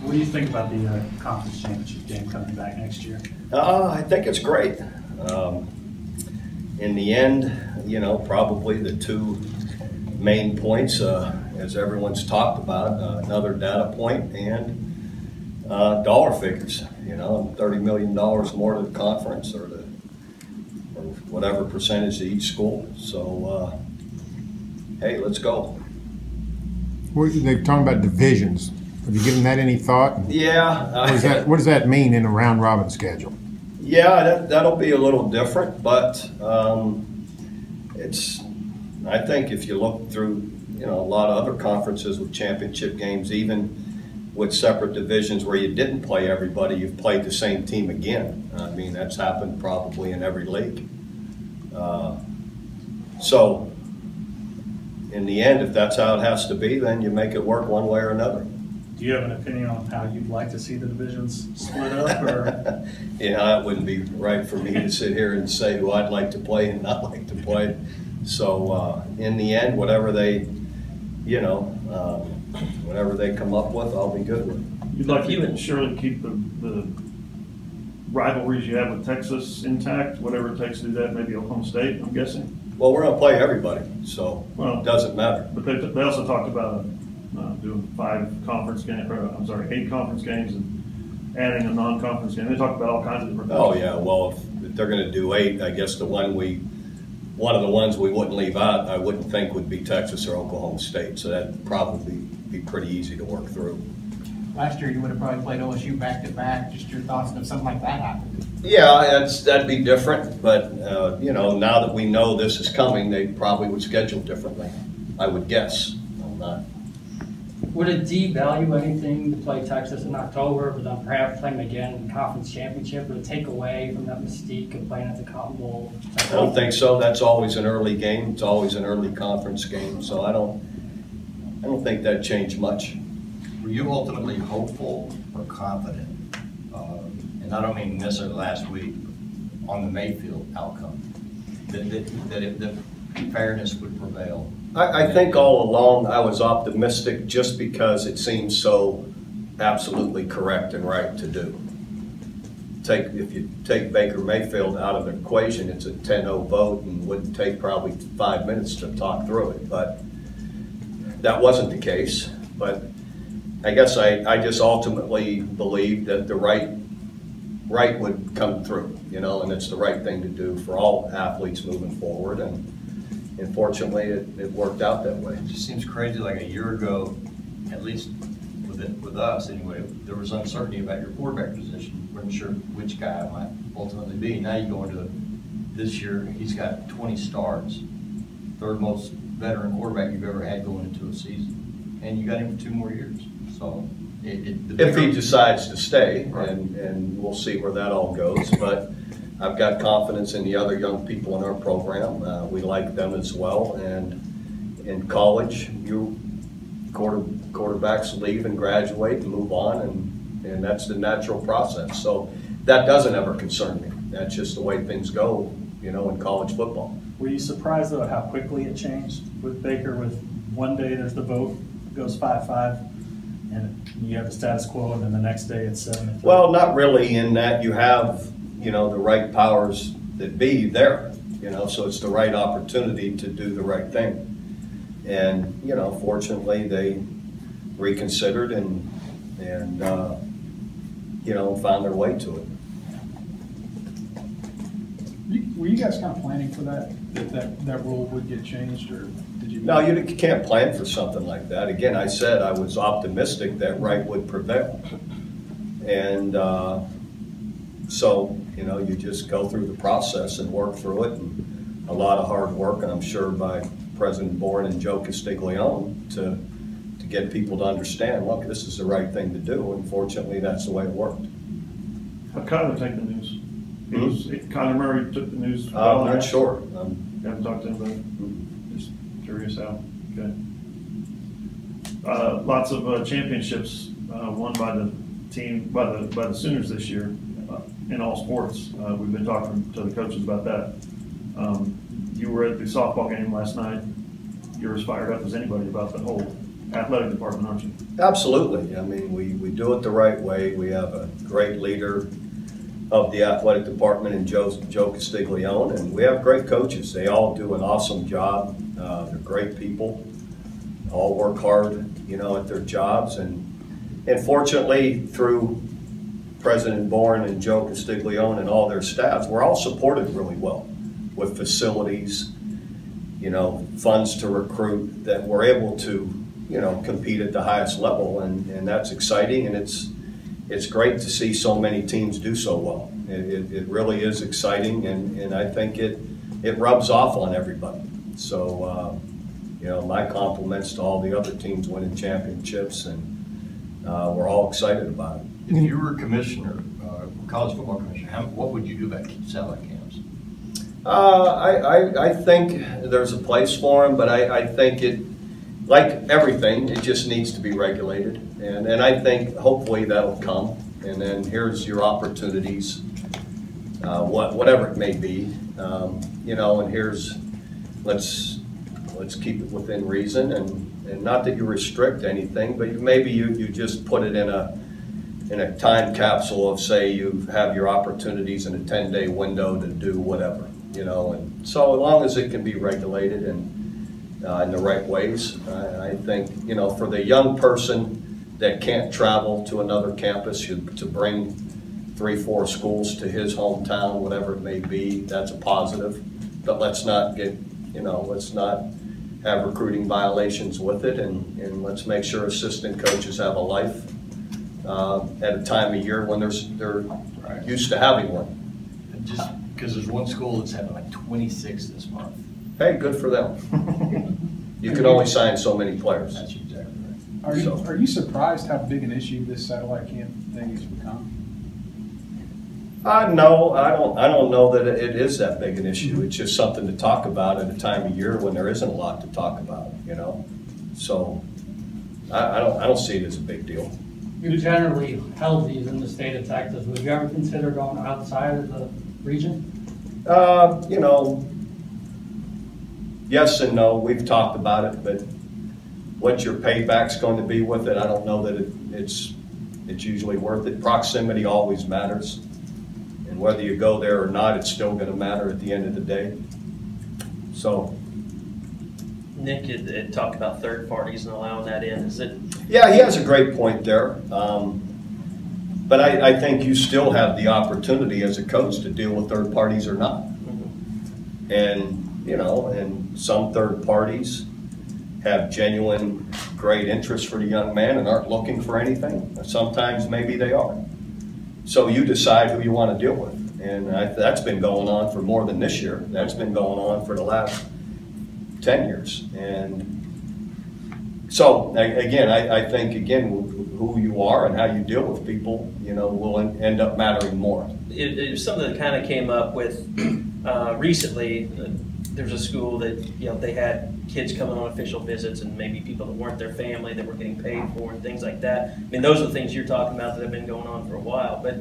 What do you think about the conference championship game coming back next year? I think it's great. In the end, you know, probably the two main points, as everyone's talked about, another data point and dollar figures. You know, $30 million more to the conference, or whatever percentage to each school. So, hey, let's go. They're talking about divisions. Have you given that any thought? Yeah. What does that mean in a round robin schedule? Yeah, that'll be a little different, but I think if you look through, you know, a lot of other conferences with championship games, even with separate divisions where you didn't play everybody, you've played the same team again. I mean, that's happened probably in every league. So in the end, if that's how it has to be, then you make it work one way or another. Do you have an opinion on how you'd like to see the divisions split up? Or? Yeah, it wouldn't be right for me to sit here and say who I'd like to play and not like to play. So in the end, whatever they, you know, whatever they come up with, I'll be good with. You'd like to surely keep the rivalries you have with Texas intact, whatever it takes to do that, maybe Oklahoma State, I'm guessing? Well, we're going to play everybody, so it doesn't matter. But they also talked about doing 8 conference games and adding a non-conference game. They talked about all kinds of different things. Oh, yeah, well, if they're going to do 8, I guess one of the ones we wouldn't leave out, I wouldn't think would be Texas or Oklahoma State, so that'd probably be pretty easy to work through. Last year you would have probably played OSU back-to-back. Just your thoughts if something like that happened? Yeah, that'd be different, but you know, now that we know this is coming, they probably would schedule differently, I would guess. I'm not. Would it devalue anything to play Texas in October, but then perhaps play them again in the conference championship? Would it take away from that mystique of playing at the Cotton Bowl? I don't think so. That's always an early game. It's always an early conference game, so I don't think that changed much. Were you ultimately hopeful or confident, and I don't mean necessarily last week, on the Mayfield outcome, that fairness would prevail? I think all along I was optimistic just because it seems so absolutely correct and right to do. If you take Baker Mayfield out of the equation, it's a 10-0 vote and wouldn't take probably 5 minutes to talk through it, but that wasn't the case. But I guess I just ultimately believed that the right would come through, you know, and it's the right thing to do for all athletes moving forward. And unfortunately, it worked out that way. It just seems crazy. Like a year ago, at least with us anyway, there was uncertainty about your quarterback position. We weren't sure which guy it might ultimately be. Now you go into this year, he's got 20 starts, third most veteran quarterback you've ever had going into a season, and you got him for 2 more years. So if he decides to stay, right. and we'll see where that all goes. But I've got confidence in the other young people in our program. We like them as well. And in college, quarterbacks leave and graduate and move on, and that's the natural process. So that doesn't ever concern me. That's just the way things go, you know, in college football. Were you surprised, though, at how quickly it changed with Baker? With one day there's the vote, it goes 5-5, and you have the status quo, and then the next day it's 7-3? Well, not really, in that you have, you know, the right powers that be there, you know, so it's the right opportunity to do the right thing. And, you know, fortunately they reconsidered and you know, found their way to it. Were you guys kind of planning for that rule would get changed, or did you? No, you can't plan for something like that. Again, I said I was optimistic that right would prevail. And so, you know, you just go through the process and work through it, and a lot of hard work, and I'm sure by President Bourne and Joe Castiglione to get people to understand, look, this is the right thing to do, and fortunately that's the way it worked. How'd Kyler take the news? Kyler Murray took the news? I'm not sure. You haven't talked to him about it? Just curious how. Okay. Lots of championships won by the team, by the Sooners this year in all sports. We've been talking to the coaches about that. You were at the softball game last night. You're as fired up as anybody about the whole athletic department, aren't you? Absolutely. I mean, we do it the right way. We have a great leader of the athletic department in Joe Castiglione, and we have great coaches. They all do an awesome job. They're great people. All work hard, you know, at their jobs, and fortunately, through President Bourne and Joe Castiglione and all their staffs, we're all supported really well with facilities, you know, funds to recruit, that we're able to, you know, compete at the highest level, and that's exciting, and it's great to see so many teams do so well. It really is exciting, and I think it rubs off on everybody. So, you know, my compliments to all the other teams winning championships, and we're all excited about it. If you were a commissioner, college football commissioner, what would you do about satellite camps? I think there's a place for them, but I think it, like everything, it just needs to be regulated. And I think hopefully that'll come. And then here's your opportunities, whatever it may be, you know, and here's, let's keep it within reason, and not that you restrict anything, but maybe you just put it in a time capsule of, say, you have your opportunities in a 10-day window to do whatever, you know. And so as long as it can be regulated and in the right ways, I think, you know, for the young person that can't travel to another campus, to bring 3-4 schools to his hometown, whatever it may be, that's a positive. But let's not get, you know, let's not have recruiting violations with it, and let's make sure assistant coaches have a life at a time of year when they're used to having one. Just because there's one school that's having like 26 this month. Hey, good for them. You can only sign so many players. That's exactly right. Are you surprised how big an issue this satellite camp thing has become? No, I don't know that it is that big an issue. It's just something to talk about at a time of year when there isn't a lot to talk about, you know. So I don't see it as a big deal. You generally held these in the state of Texas. Would you ever consider going outside of the region? You know, yes and no. We've talked about it, but what your payback's going to be with it, I don't know that it's usually worth it. Proximity always matters, and whether you go there or not, it's still going to matter at the end of the day. So, Nick had talked about third parties and allowing that in. Is it? Yeah, he has a great point there. But I think you still have the opportunity as a coach to deal with third parties or not. Mm-hmm. And, you know, and some third parties have genuine great interest for the young man and aren't looking for anything. Sometimes maybe they are. So you decide who you want to deal with. And that's been going on for more than this year. That's been going on for the last 10 years. And so, again, I think, again, who you are and how you deal with people, you know, will end up mattering more. It was something that kind of came up with recently. There's a school that, you know, they had kids coming on official visits and maybe people that weren't their family that were getting paid for and things like that. I mean, those are the things you're talking about that have been going on for a while. But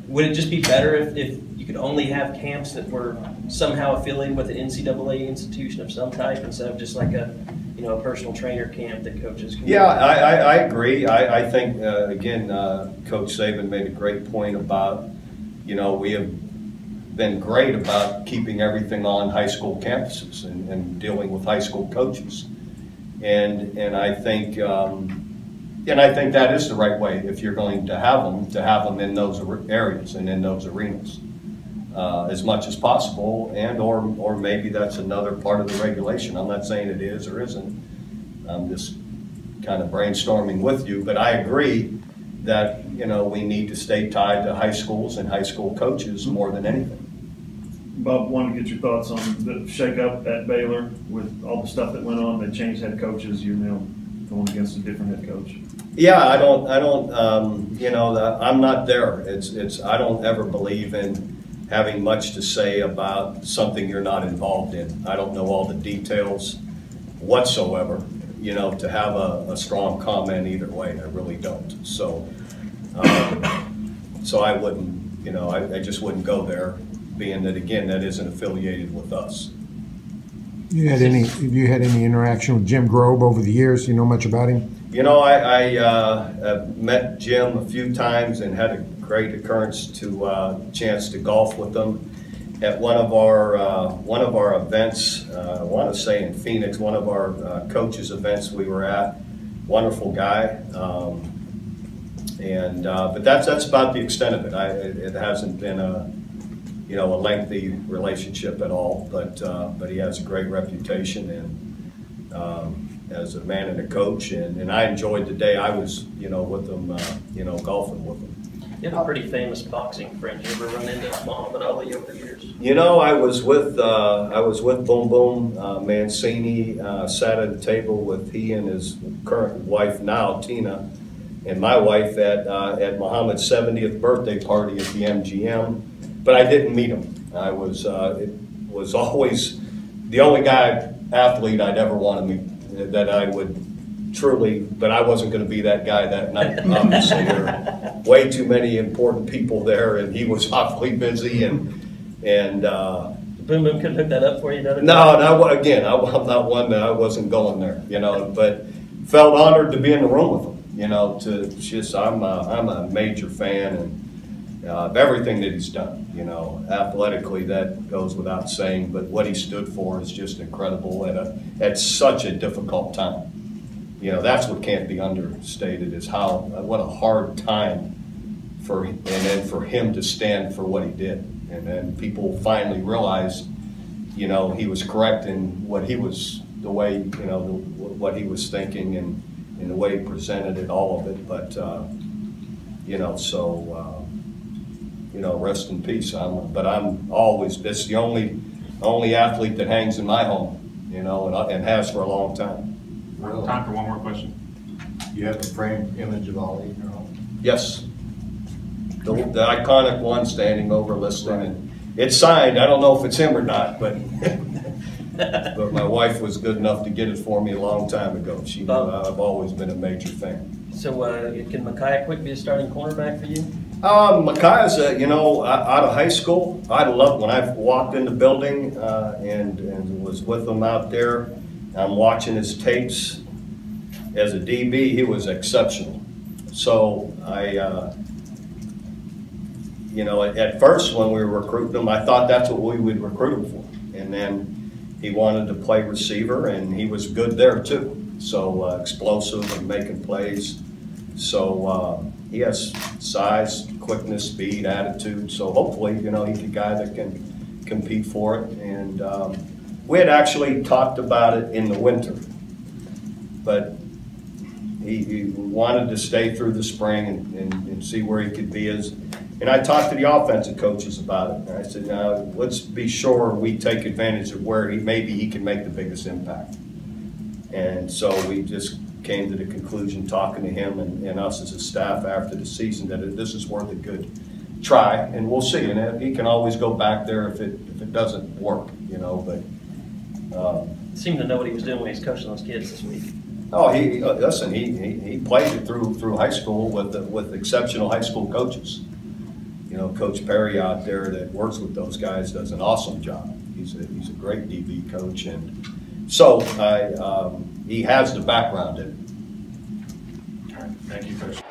would it just be better if you could only have camps that were somehow affiliated with an NCAA institution of some type instead of just like a, you know, a personal trainer camp that coaches can? Yeah, I agree. I think, again, Coach Saban made a great point about, you know, we have been great about keeping everything on high school campuses and dealing with high school coaches. And I think that is the right way if you're going to have them in those areas and in those arenas as much as possible, and or maybe that's another part of the regulation. I'm not saying it is or isn't. I'm just kind of brainstorming with you, but I agree that, you know, we need to stay tied to high schools and high school coaches more than anything. Bob, wanted to get your thoughts on the shakeup at Baylor with all the stuff that went on. They changed head coaches. You're now going against a different head coach. Yeah, I don't. You know, I'm not there. I don't ever believe in having much to say about something you're not involved in. I don't know all the details whatsoever, you know, to have a strong comment either way. I really don't. So, so I wouldn't, you know, I just wouldn't go there, being that, again, that isn't affiliated with us. Have you had any interaction with Jim Grobe over the years? Do you know much about him? You know, I met Jim a few times and had a great occurrence to chance to golf with him at one of our events. I want to say in Phoenix, one of our coaches events we were at. Wonderful guy, but that's about the extent of it. It hasn't been a lengthy relationship at all, but he has a great reputation and as a man and a coach, and I enjoyed the day I was with him, golfing with him. You have a pretty famous boxing friend. You ever run into Muhammad Ali over the years? I was with Boom Boom Mancini. Sat at a table with he and his current wife now, Tina, and my wife at Muhammad's 70th birthday party at the MGM. But I didn't meet him. It was always the only athlete I'd ever want to meet that I would truly, but I wasn't going to be that guy that night. Obviously, there were way too many important people there, and he was awfully busy. And Boom Boom couldn't hook that up for you. No. Again, I'm not one that I wasn't going there. But felt honored to be in the room with him. I'm a major fan of everything that he's done. Athletically, that goes without saying. But what he stood for is just incredible at such a difficult time. That's what can't be understated is what a hard time for him to stand for what he did. And then people finally realized, he was correct in what he was, what he was thinking and the way he presented it, all of it. But, rest in peace. But I'm always, it's the only athlete that hangs in my home, and has for a long time. Really? Time for one more question. You have a framed image of Ali in your home? Yes. The iconic one standing over listening. Right. And it's signed. I don't know if it's him or not, but but my wife was good enough to get it for me a long time ago. She knew I've always been a major fan. So can Micaiah Quick be a starting cornerback for you? Micaiah's, out of high school, I loved when I walked in the building and was with him out there. I'm watching his tapes. As a DB, he was exceptional. So at first when we were recruiting him, I thought that's what we would recruit him for. And then he wanted to play receiver, and he was good there too. So explosive and making plays. So he has size, quickness, speed, attitude. So hopefully, he's a guy that can compete for it. And we had actually talked about it in the winter, but he wanted to stay through the spring and see where he could be. And I talked to the offensive coaches about it. And I said, now let's be sure we take advantage of where maybe he can make the biggest impact. And so we just came to the conclusion, talking to him and us as a staff after the season, that this is worth a good try, and we'll see. And he can always go back there if it doesn't work, But seemed to know what he was doing when he was coaching those kids this week. Oh, listen. He played it through high school with exceptional high school coaches. Coach Perry out there that works with those guys does an awesome job. He's a great DB coach, and so he has the background in it. All right, thank you, Coach.